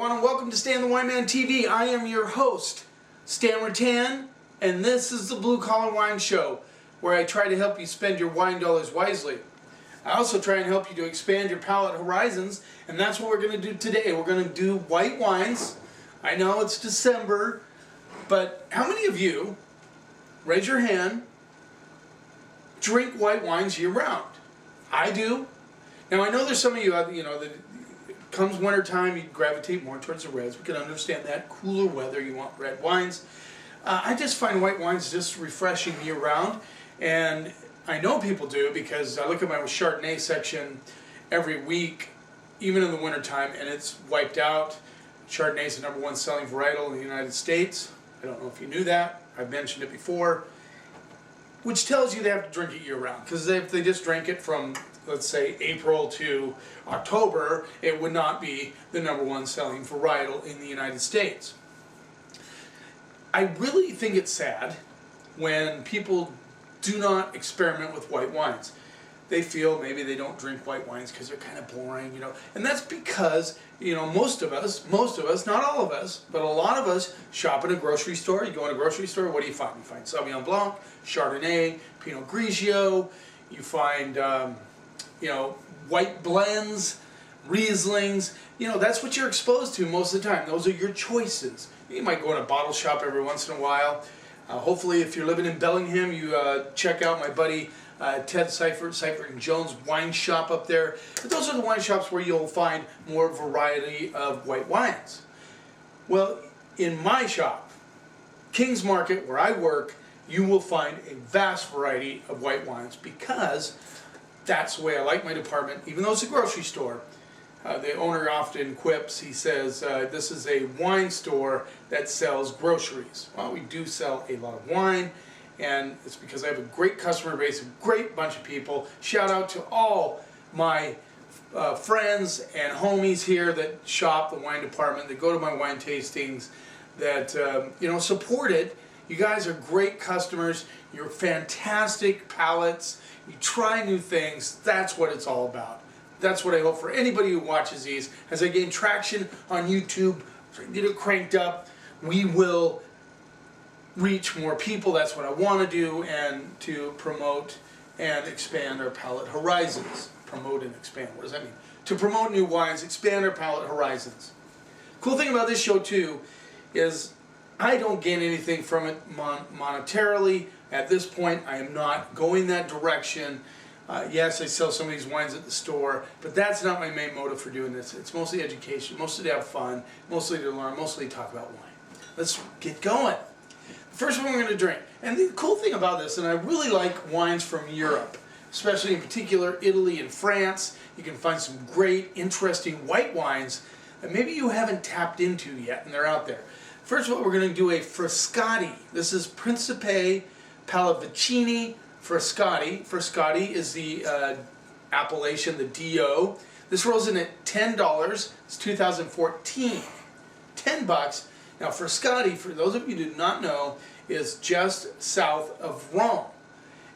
everyone, and welcome to Stan the Wine Man TV. I am your host, Stan Rattan, and this is the Blue Collar Wine Show, where I try to help you spend your wine dollars wisely. I also try and help you to expand your palate horizons, and that's what we're going to do today. We're going to do white wines. I know it's December, but how many of you, raise your hand, drink white wines year-round? I do. Now, I know there's some of you, that comes winter time, you gravitate more towards the reds. We can understand that. Cooler weather, you want red wines. I just find white wines just refreshing year-round, and I know people do because I look at my Chardonnay section every week, even in the wintertime, and it's wiped out. Chardonnay is the #1 selling varietal in the United States. I don't know if you knew that. I've mentioned it before. Which tells you they have to drink it year-round. Because if they just drank it from, let's say, April to October, it would not be the #1 selling varietal in the United States. I really think it's sad when people do not experiment with white wines. They feel maybe they don't drink white wines because they're kind of boring, and that's because, most of us, not all of us, but a lot of us shop in a grocery store. You go in a grocery store, what do you find? You find Sauvignon Blanc, Chardonnay, Pinot Grigio, you find, white blends, Rieslings, that's what you're exposed to most of the time. Those are your choices. You might go in a bottle shop every once in a while. Hopefully, if you're living in Bellingham, you check out my buddy Ted Seifert and Jones wine shop up there. But those are the wine shops where you'll find more variety of white wines. Well, in my shop, King's Market, where I work, you will find a vast variety of white wines because that's the way I like my department. Even though it's a grocery store, the owner often quips, he says, this is a wine store that sells groceries. Well, we do sell a lot of wine, and it's because I have a great customer base, a great bunch of people. Shout out to all my friends and homies here that shop the wine department, that go to my wine tastings, that support it. You guys are great customers. You're fantastic palates. You try new things. That's what it's all about. That's what I hope for anybody who watches these. As I gain traction on YouTube, get it cranked up, we will reach more people. That's what I want to do, and to promote and expand our palate horizons. Promote and expand. What does that mean? To promote new wines, expand our palate horizons. Cool thing about this show too is I don't gain anything from it monetarily. At this point, I am not going that direction. Yes, I sell some of these wines at the store, but that's not my main motive for doing this. It's mostly education, mostly to have fun, mostly to learn, mostly to talk about wine. Let's get going. The first one we're going to drink. And the cool thing about this, and I really like wines from Europe, especially in particular Italy and France. You can find some great, interesting white wines that maybe you haven't tapped into yet, and they're out there. First of all, we're going to do a Frascati. This is Principe Pallavicini Frascati. Frascati is the appellation, the DO. This rolls in at $10. It's 2014. $10. Now, Frascati, for those of you who do not know, is just south of Rome.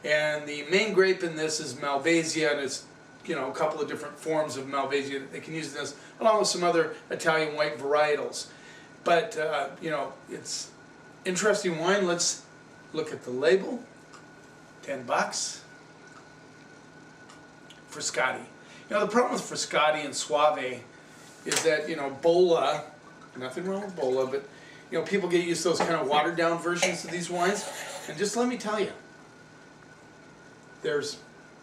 And the main grape in this is Malvasia, and it's a couple of different forms of Malvasia that they can use in this, along with some other Italian white varietals. But, it's interesting wine. Let's look at the label. $10. Frascati. The problem with Frascati and Soave is that, Bolla, nothing wrong with Bolla, but, people get used to those kind of watered down versions of these wines. And just let me tell you, there's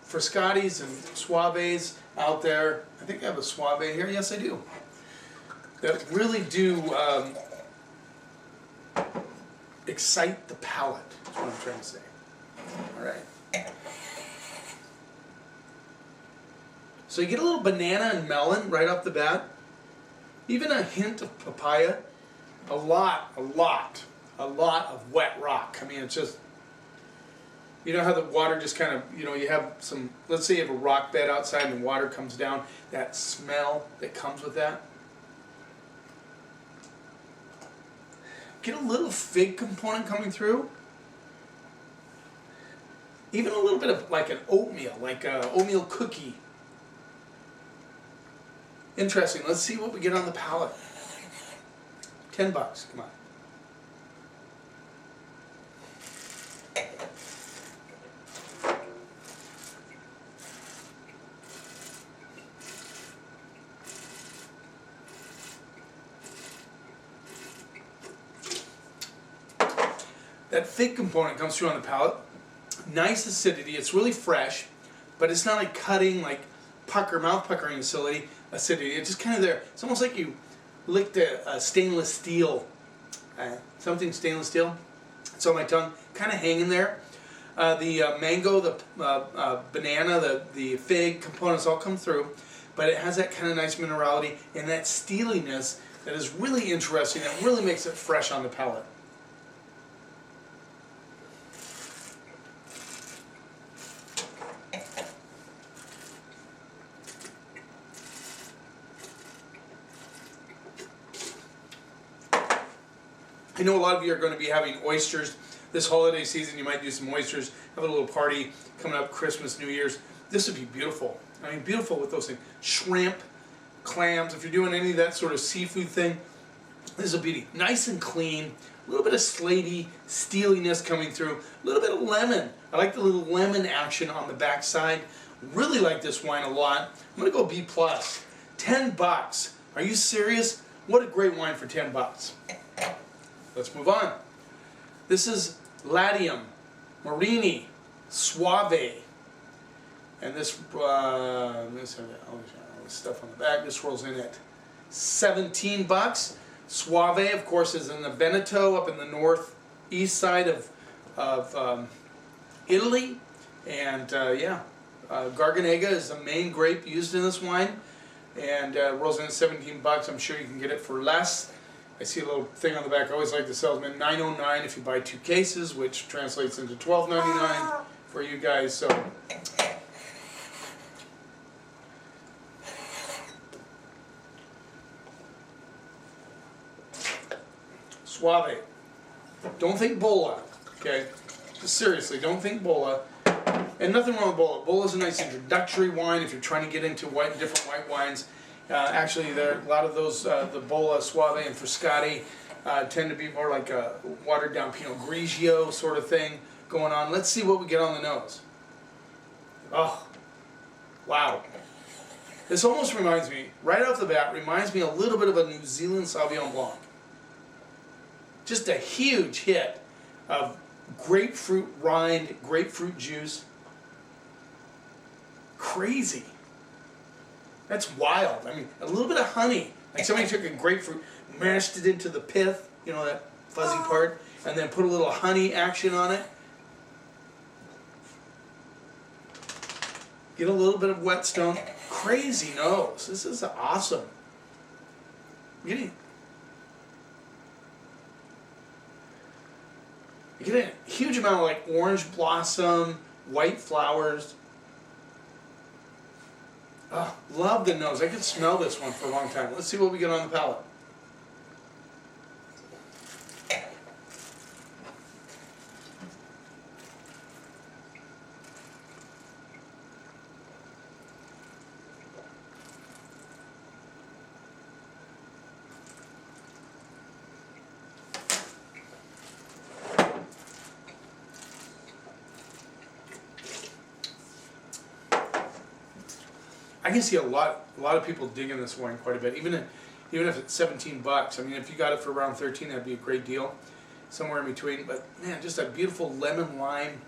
Frascatis and Soaves out there. I think I have a Soave here. Yes, I do. That really do excite the palate, is what I'm trying to say. All right. So you get a little banana and melon right off the bat. Even a hint of papaya. A lot of wet rock. I mean, it's just, how the water just kind of, you have some, let's say you have a rock bed outside and the water comes down. That smell that comes with that. Get a little fig component coming through. Even a little bit of like an oatmeal, like an oatmeal cookie. Interesting. Let's see what we get on the palate. $10, come on. That fig component comes through on the palate. Nice acidity. It's really fresh, but it's not like cutting, like mouth puckering acidity. It's just kind of there. It's almost like you licked a stainless steel, something stainless steel. It's on my tongue, kind of hanging there. The mango, the banana, the fig components all come through, but it has that kind of nice minerality and that steeliness that is really interesting. It really makes it fresh on the palate. I know a lot of you are going to be having oysters this holiday season. You might do some oysters, have a little party coming up, Christmas, New Year's. This would be beautiful. I mean, beautiful with those things. Shrimp, clams, if you're doing any of that sort of seafood thing, this is a beauty. Nice and clean, a little bit of slaty steeliness coming through, a little bit of lemon. I like the little lemon action on the back side. Really like this wine a lot. I'm going to go B+. $10. Are you serious? What a great wine for $10. Let's move on. This is Latium Morini Soave, and this all this stuff on the back. This rolls in at $17. Soave, of course, is in the Veneto, up in the northeast side of Italy, and Garganega is the main grape used in this wine, and rolls in at $17. I'm sure you can get it for less. I see a little thing on the back. I always like the salesman, $9.09 if you buy 2 cases, which translates into $12.99 for you guys. So, Soave. Don't think Bolla, okay? Seriously, don't think Bolla. And nothing wrong with Bolla. Bolla's a nice introductory wine if you're trying to get into different white wines. Actually, there a lot of those, the Bolla, Soave, and Frascati tend to be more like a watered down Pinot Grigio sort of thing going on. Let's see what we get on the nose. Oh, wow. This almost reminds me, right off the bat, reminds me a little bit of a New Zealand Sauvignon Blanc. Just a huge hit of grapefruit rind, grapefruit juice. Crazy. That's wild. I mean, a little bit of honey. Like somebody took a grapefruit, mashed it into the pith, you know, that fuzzy part, and then put a little honey action on it. Get a little bit of whetstone. Crazy nose. This is awesome. You get a huge amount of like orange blossom, white flowers. Oh, love the nose. I could smell this one for a long time. Let's see what we get on the palate. I can see a lot of people digging this wine quite a bit, even if it's $17. I mean, if you got it for around 13, that'd be a great deal, somewhere in between. But man, just a beautiful lemon lime,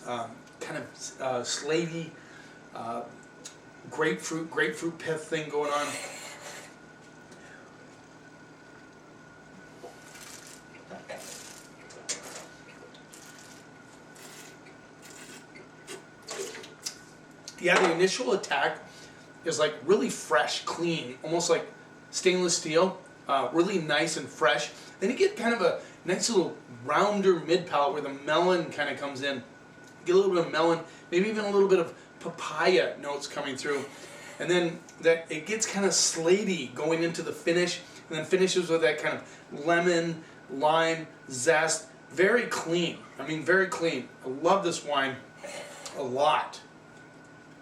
kind of slavey, grapefruit pith thing going on. Yeah, the initial attack is like really fresh, clean, almost like stainless steel, really nice and fresh. Then you get kind of a nice little rounder mid palate where the melon kind of comes in. You get a little bit of melon, maybe even a little bit of papaya notes coming through. And then that it gets kind of slaty going into the finish, and then finishes with that kind of lemon, lime, zest. Very clean. I mean, very clean. I love this wine a lot.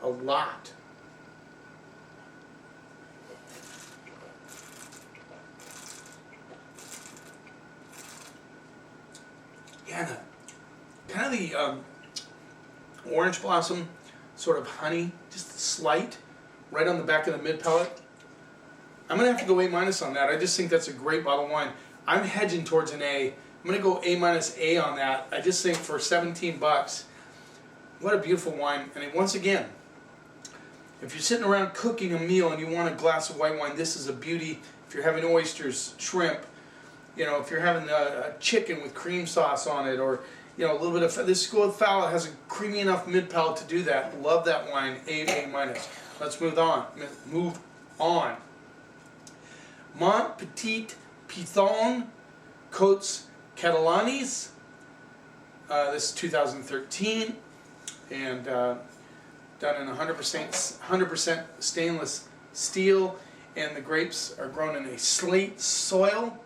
A lot. Yeah, kind of the orange blossom, sort of honey, just slight, right on the back of the mid palate. I'm gonna have to go A- on that. I just think that's a great bottle of wine. I'm hedging towards an A. I'm gonna go A- on that. I just think for 17 bucks, what a beautiful wine. And once again, if you're sitting around cooking a meal and you want a glass of white wine, this is a beauty. If you're having oysters, shrimp, you know, if you're having a chicken with cream sauce on it, or you know, a little bit of this Scull fowl has a creamy enough mid palate to do that. Love that wine. A-. Let's move on. Mont Petit Piton Côtes Catalanes. This is 2013, and done in 100% stainless steel, and the grapes are grown in a slate soil.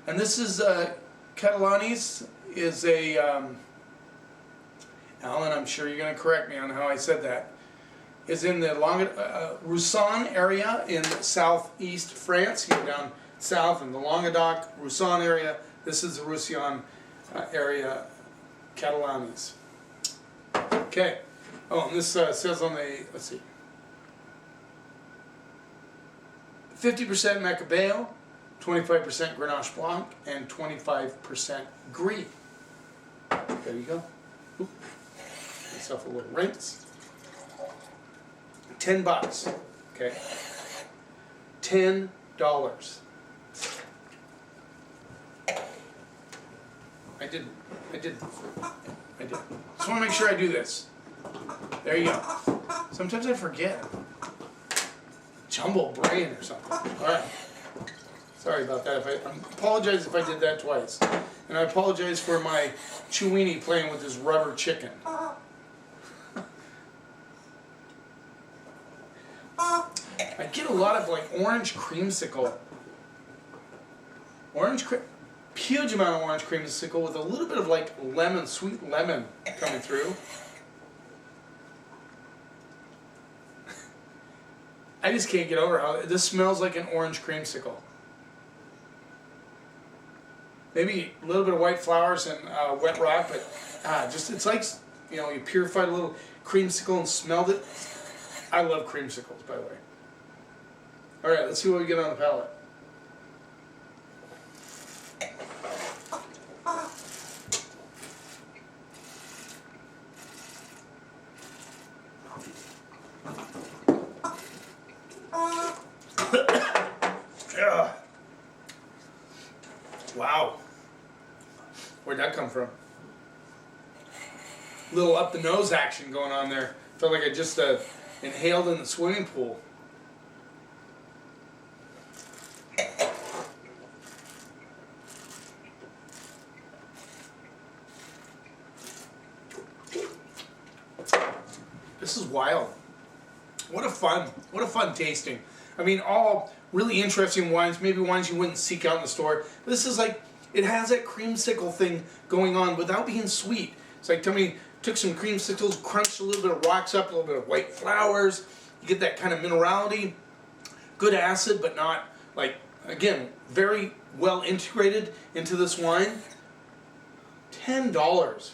And this is Catalanes is a Alan, I'm sure you're going to correct me on how I said that. Is in the Roussan area in southeast France, here down south in the Languedoc, Roussan area. This is the Roussillon area, Catalanes. Okay. Oh, and this says on the, let's see, 50% Macabeo, 25% Grenache Blanc, and 25% Gris. There you go. Oop. Myself a little rinse. 10 bucks. Okay. $10. I did. Just want to make sure I do this. There you go. Sometimes I forget. Jumble brain or something. Alright. Sorry about that. I apologize if I did that twice. And I apologize for my Chewini playing with this rubber chicken. I get a lot of like orange creamsicle. Huge amount of orange creamsicle with a little bit of like lemon, sweet lemon coming through. I just can't get over how this smells like an orange creamsicle. Maybe a little bit of white flowers and wet rock, but just it's like, you know, you purified a little creamsicle and smelled it. I love creamsicles, by the way. All right, let's see what we get on the palate. Wow. Where'd that come from? Little up the nose action going on there. Felt like I just inhaled in the swimming pool. This is wild. What a fun tasting. I mean, all really interesting wines, maybe wines you wouldn't seek out in the store. This is like, it has that creamsicle thing going on without being sweet. It's like, took some creamsicles, crunched a little bit of rocks up, a little bit of white flowers. You get that kind of minerality, good acid, but not like, again, very well integrated into this wine. $10.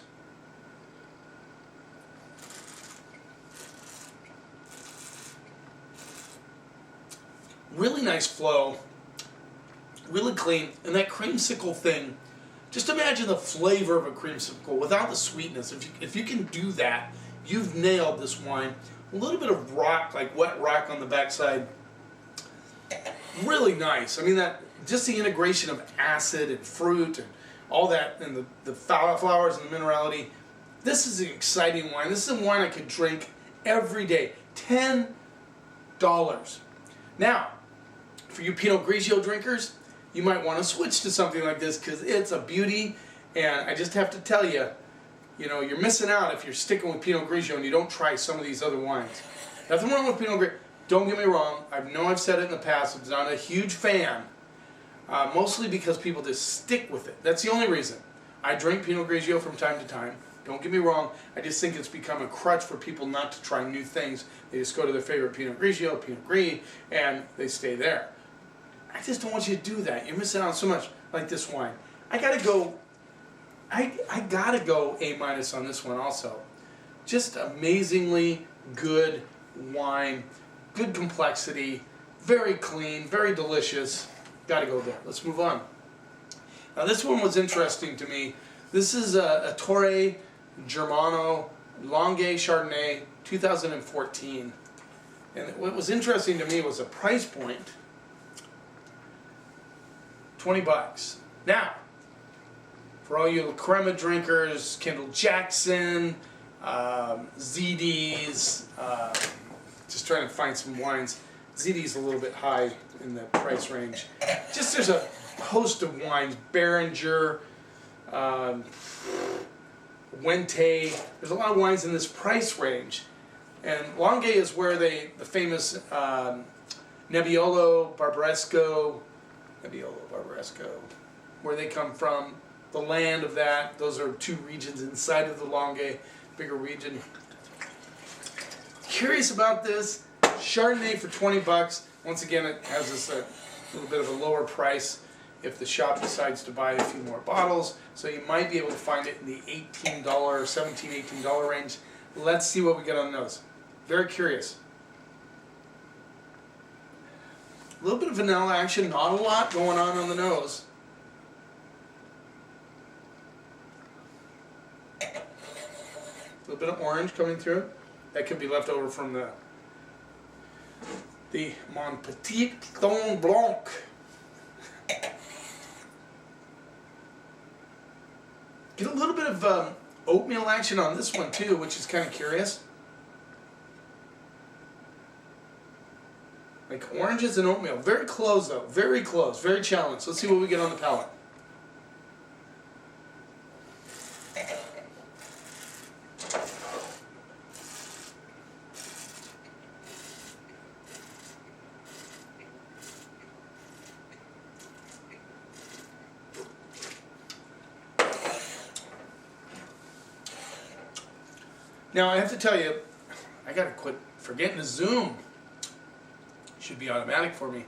Really nice flow, really clean, and that creamsicle thing, just imagine the flavor of a creamsicle without the sweetness. If you can do that, you've nailed this wine. A little bit of rock, like wet rock on the backside, really nice. I mean, that just the integration of acid and fruit and all that, and the flowers and the minerality. This is an exciting wine. This is a wine I could drink every day. $10. Now, for you Pinot Grigio drinkers, you might want to switch to something like this because it's a beauty. And I just have to tell you, you know, you're missing out if you're sticking with Pinot Grigio and you don't try some of these other wines. Nothing wrong with Pinot Grigio. Don't get me wrong. I know I've said it in the past. I'm not a huge fan, mostly because people just stick with it. That's the only reason. I drink Pinot Grigio from time to time. Don't get me wrong. I just think it's become a crutch for people not to try new things. They just go to their favorite Pinot Grigio, Pinot Gris, and they stay there. I just don't want you to do that. You're missing out on so much like this wine. I gotta go I gotta go A- on this one also. Just amazingly good wine, good complexity, very clean, very delicious. Gotta go there. Let's move on. Now this one was interesting to me. This is a Torre Germano Longue Chardonnay 2014. And what was interesting to me was the price point. $20. Now, for all you crema drinkers, Kendall Jackson, ZDs, just trying to find some wines. ZD's a little bit high in the price range. Just there's a host of wines, Beringer, Wente. There's a lot of wines in this price range. And Longue is where the famous Nebbiolo Barbaresco, where they come from, the land of that. Those are two regions inside of the Longue, bigger region. Curious about this, Chardonnay for $20. Once again, it has this little bit of a lower price if the shop decides to buy a few more bottles. So you might be able to find it in the $18, $17, $18 range. Let's see what we get on the nose. Very curious. A little bit of vanilla action, not a lot going on the nose. A little bit of orange coming through. That could be left over from the Mon Petit Piton Blanc. Get a little bit of oatmeal action on this one too, which is kind of curious. Like oranges and oatmeal. Very close though. Very close. Very challenged. Let's see what we get on the palate. Now I have to tell you, I gotta quit forgetting to zoom. Should be automatic for me.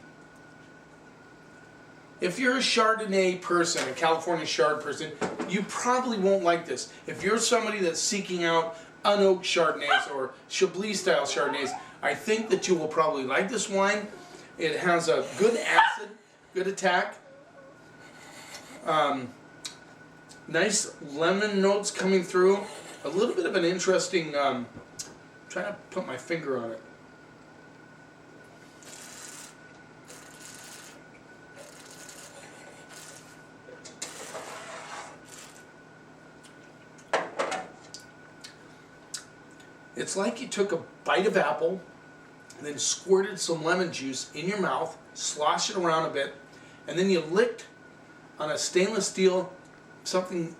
If you're a Chardonnay person, a California Chard person, you probably won't like this. If you're somebody that's seeking out unoaked Chardonnays or Chablis style Chardonnays, I think that you will probably like this wine. It has a good acid, good attack. Nice lemon notes coming through. A little bit of an interesting, trying to put my finger on it. It's like you took a bite of apple and then squirted some lemon juice in your mouth, sloshed it around a bit, and then you licked on a stainless steel, something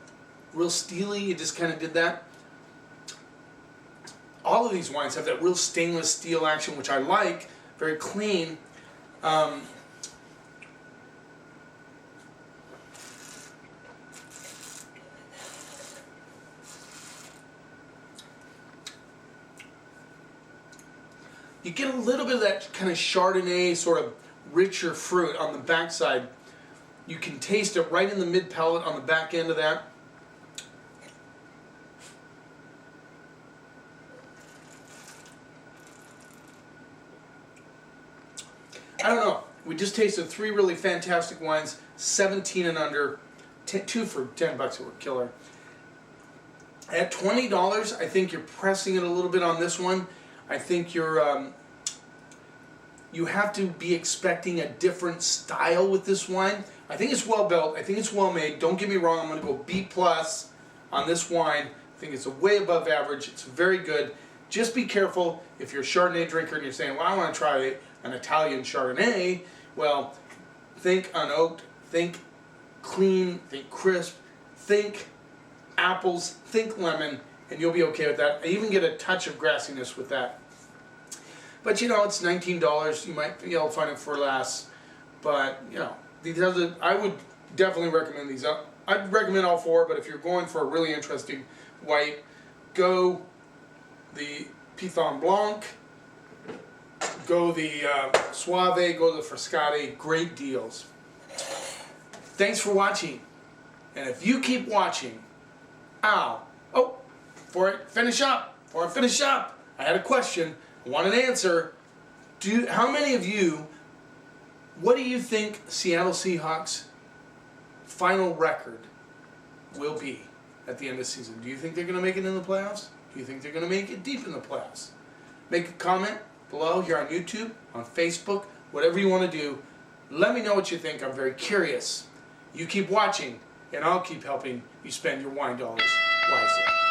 real steely, you just kind of did that. All of these wines have that real stainless steel action, which I like, very clean. You get a little bit of that kind of Chardonnay, sort of richer fruit on the backside. You can taste it right in the mid palate on the back end of that. I don't know. We just tasted 3 really fantastic wines, 17 and under, 2 for $10 that were killer. At $20, I think you're pressing it a little bit on this one. I think you're you have to be expecting a different style with this wine. I think it's well built. I think it's well made. Don't get me wrong. I'm going to go B+ on this wine. I think it's a way above average. It's very good. Just be careful if you're a Chardonnay drinker and you're saying, well, I want to try an Italian Chardonnay. Well, think unoaked, think clean, think crisp, think apples, think lemon, and you'll be okay with that. I even get a touch of grassiness with that. But you know, it's $19. You might be able to find it for less. But you know, these are I would definitely recommend these. I'd recommend all 4, but if you're going for a really interesting white, go the Piton Blanc, go the Soave, go the Frascati. Great deals. Thanks for watching. And if you keep watching, How? Oh, before I finish up, I had a question. I want an answer. How many of you, what do you think Seattle Seahawks' final record will be at the end of the season? Do you think they're going to make it in the playoffs? Do you think they're going to make it deep in the playoffs? Make a comment below here on YouTube, on Facebook, whatever you want to do. Let me know what you think. I'm very curious. You keep watching, and I'll keep helping you spend your wine dollars wisely.